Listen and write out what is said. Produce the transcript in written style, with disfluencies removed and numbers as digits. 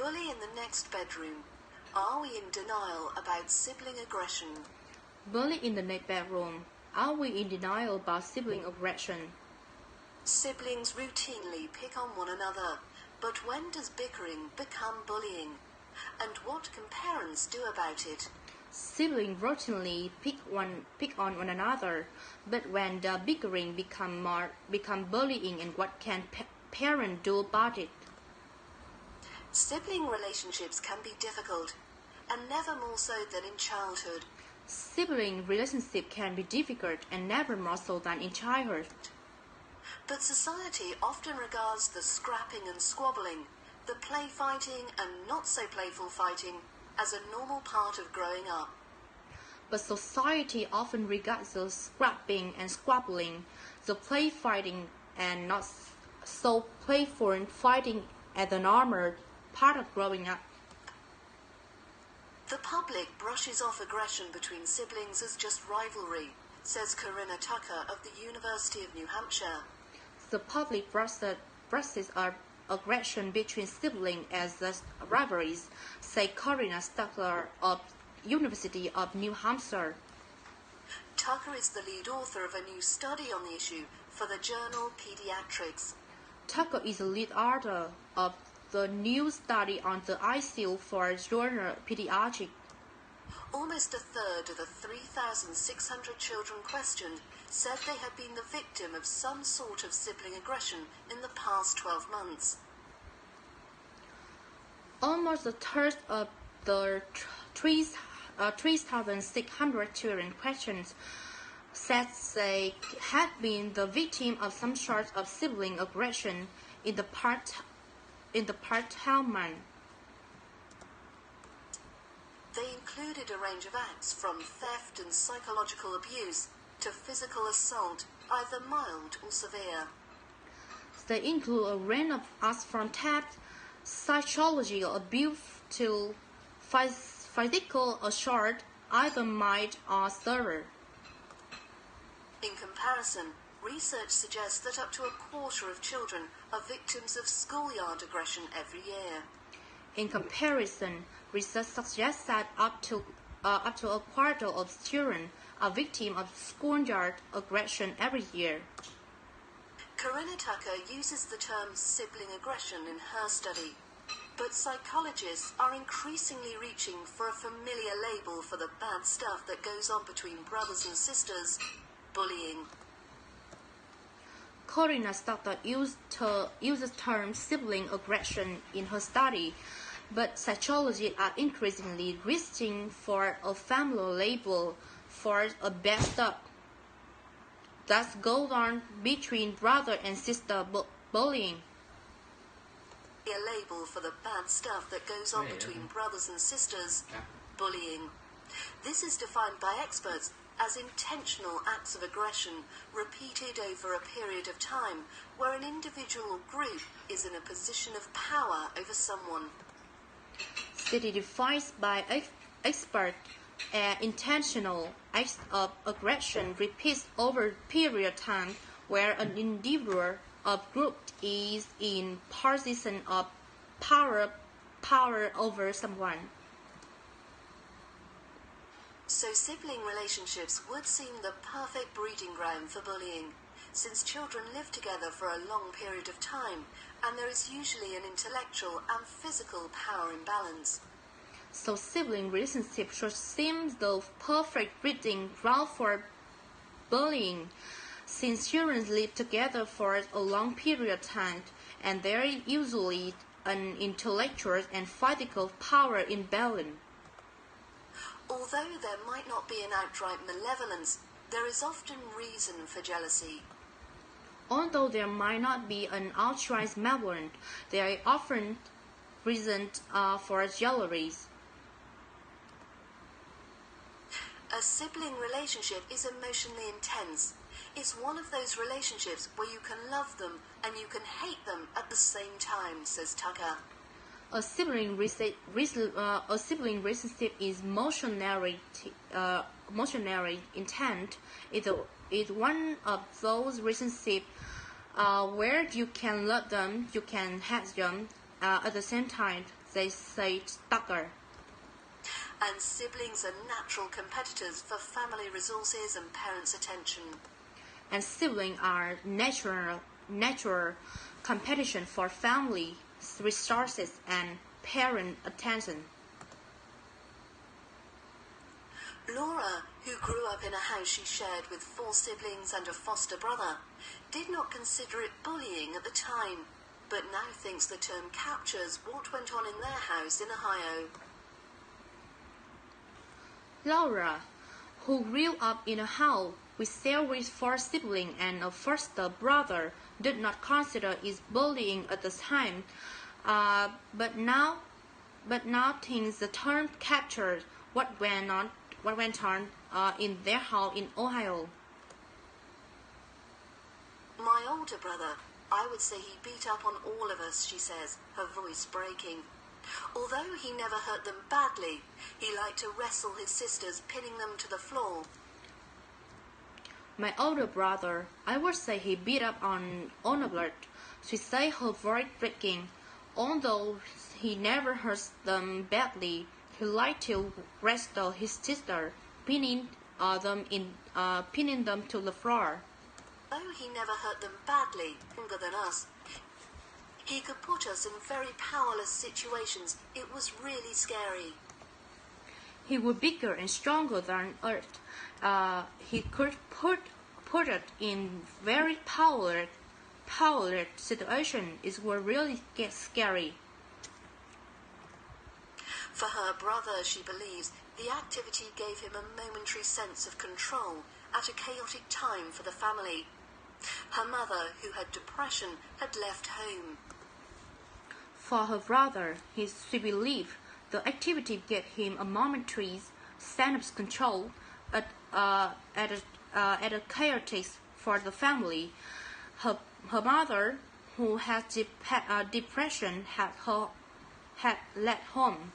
Bully in the next bedroom. Are we in denial about sibling aggression? Bully in the next bedroom. Are we in denial about sibling aggression? Siblings routinely pick on one another, but when does bickering become bullying? And what can parents do about it? Siblings routinely pick on one another, but when the bickering become bullying, and what can parents do about it? Sibling relationships can be difficult, and never more so than in childhood. Sibling relationship can be difficult and never more so than in childhood. But society often regards the scrapping and squabbling, the play fighting and not so playful fighting, as a normal part of growing up. But society often regards the scrapping and squabbling, the play fighting and not so playful fighting as a normal part of growing up. The public brushes off aggression between siblings as just rivalry, says Corinna Tucker of the University of New Hampshire. The public brushes up aggression between siblings as rivalries, say Corinna Tucker of University of New Hampshire. Tucker is the lead author of a new study on the issue for the journal Pediatrics. Tucker is the lead author of the new study on the issue for journal Pediatrics. Almost a third of the 3,600 children questioned said they had been the victim of some sort of sibling aggression in the past 12 months. Almost a third of the 3,600 children questioned said they had been the victim of some sort of sibling aggression in the past 12 months. They included a range of acts from theft and psychological abuse to physical assault, either mild or severe. They include a range of acts from theft, psychological abuse to physical assault, either mild or severe. In comparison, research suggests that up to a quarter of children are victims of schoolyard aggression every year. In comparison, research suggests that up to a quarter of children are victims of schoolyard aggression every year. Corinna Tucker uses the term sibling aggression in her study, but psychologists are increasingly reaching for a familiar label for the bad stuff that goes on between brothers and sisters: bullying. Corinna Tucker uses the term sibling aggression in her study, but psychologists are increasingly reaching for a familiar label for a bad stuff that goes on between brother and sister bullying. A label for the bad stuff that goes on between brothers and sisters: bullying. This is defined by experts as intentional acts of aggression repeated over a period of time where an individual or group is in a position of power over someone. It defines by experts intentional acts of aggression repeated over a period of time where an individual or group is in position of power over someone. So sibling relationships would seem the perfect breeding ground for bullying, since children live together for a long period of time, and there is usually an intellectual and physical power imbalance. So sibling relationships should seem the perfect breeding ground for bullying, since children live together for a long period of time, and there is usually an intellectual and physical power imbalance. Although there might not be an outright malevolence, there is often reason for jealousy. Although there might not be an outright malevolence, there is often reason for jealousy. A sibling relationship is emotionally intense. It's one of those relationships where you can love them and you can hate them at the same time, says Tucker. A sibling relationship is emotionally intent. It's one of those relationships where you can love them, you can hate them at the same time. they say stagger. And siblings are natural competitors for family resources and parents' attention. And siblings are natural competition for family resources and parent attention. Laura, who grew up in a house she shared with 4 siblings and a foster brother, did not consider it bullying at the time, but now thinks the term captures what went on in their house in Ohio. Laura, who grew up in a house with 4 siblings and a foster brother, did not consider it bullying at the time, but now thinks the term captures what went on in their house in Ohio. My older brother, I would say he beat up on all of us, she says, her voice breaking. Although he never hurt them badly, he liked to wrestle his sisters, pinning them to the floor. My older brother, I would say he beat up on Onablet, she said, her voice breaking. Although he never hurt them badly, he liked to wrestle his sister, pinning them to the floor. Though he never hurt them badly, younger than us, he could put us in very powerless situations. It was really scary. He was bigger and stronger than Earth. He could put it in very powerless situation. It was really scary. For her brother, she believes, the activity gave him a momentary sense of control at a chaotic time for the family. Her mother, who had depression, had left home. For her brother, she believed the activity gave him a momentary sense of control at a chaotic for the family. Her mother, who had depression, had left home.